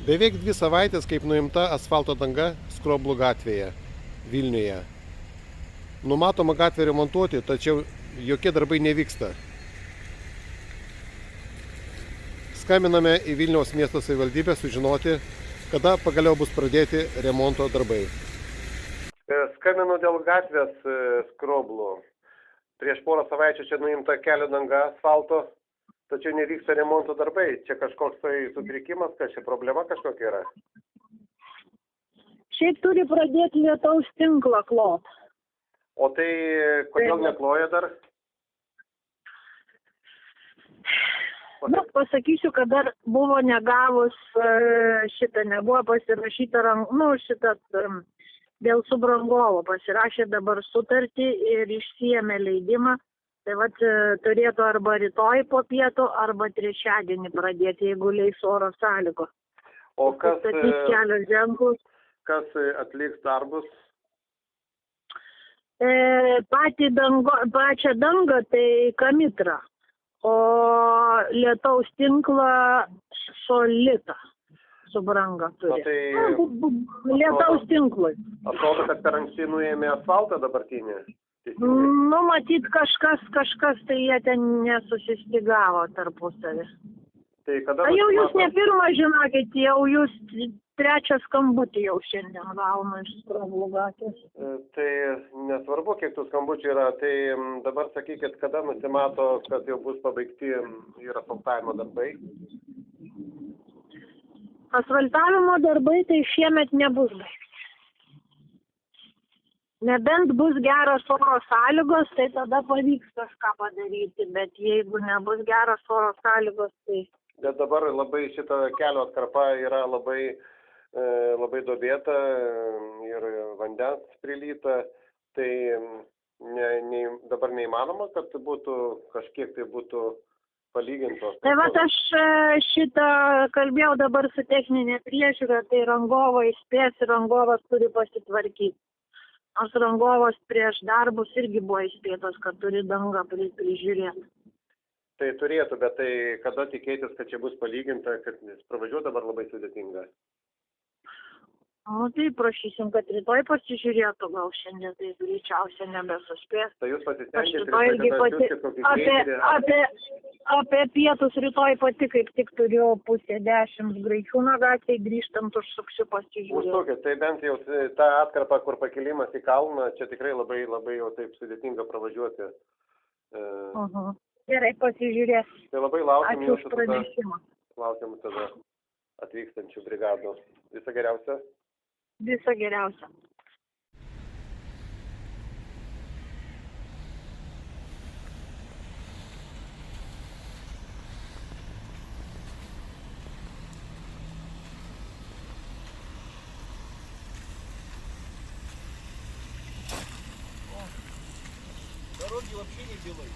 Beveik 2 savaitės, kaip nuimta asfalto danga Skroblų gatvėje, Vilniuje. Numatoma gatvę remontuoti, tačiau jokie darbai nevyksta. Skambiname į Vilniaus miesto savivaldybę sužinoti, kada pagaliau bus pradėti remonto darbai. Skambinu dėl gatvės Skroblų. Prieš porą savaičių čia nuimta kelio danga asfalto, tačiau nevyksta remonto darbai. Čia kažkoks tai sutrikimas, kad čia problema kažkokia yra. Šiaip turi pradėti lietaus tinklą klot. O tai kodėl nekloja dar? Nu, pasakysiu, kad dar buvo negavus nebuvo pasirašyta dėl subrangovo pasirašė dabar sutartį ir išsiėmė leidimą. Tai vat turėtų arba rytoj po pietų, arba trečiadienį pradėti, jeigu leis oro sąlygos. O kas kelio ženklus. Kas atliks darbus? Pačią dangą tai Kamitra, o lietaus tinklą Solita subranga turi. Lietaus tinklui. Atrodo, kad per anksti nuėmė asfaltą dabartinį. Nu, matyt, kažkas tai jie ten nesusistigavo tarpusavį. Tai kada... Jau jūs ne pirmą žinokit, jau jūs trečią skambutį jau šiandien gaunu iš Skroblų gatvės. Tai nesvarbu, kiek tų skambučių yra. Tai dabar sakykit, kada nusimato, kad jau bus pabaigti ir asfaltavimo darbai? Asfaltavimo darbai tai šiemet nebus baigti. Nebent bus geros oro sąlygos, tai tada pavyks kažką padaryti, bet jeigu nebus geros oro sąlygos, tai... Bet dabar labai šita kelio atkarpa yra labai duobėta ir vandens prilyta, tai dabar neįmanoma, kad būtų kažkiek tai būtų palygintos. Tai vat aš šitą kalbėjau dabar su techninė priežiūra, tai rangovai spės ir rangovas turi pasitvarkyti. Nors rangovas prieš darbus irgi buvo įspėtas, kad turi dangą prižiūrėti. Tai turėtų, bet tai kada tikėtis, kad čia bus palyginta, kad pravažiuoti dabar labai sudėtinga? Nu tai prašysim, kad rytoj pasižiūrėtų, gal šiandien tai greičiausiai nebesuspės. Tai jūs pasistengėte, apie pietus rytoj pati kaip tik turiu 9:30 Graičiūno gatvėje, grįžtant užsuksiu pasižiūrėti. Užsukit, tai bent jau tą atkarpą, kur pakilimas į kalną, čia tikrai labai jau taip sudėtinga pravažiuoti. Gerai, pasižiūrės. Tai labai laukiam Ačiū už pranešimą. Laukiam tada atvykstančių brigadų. Visą geriausią. Visą geriausią. Дороги вообще не делают.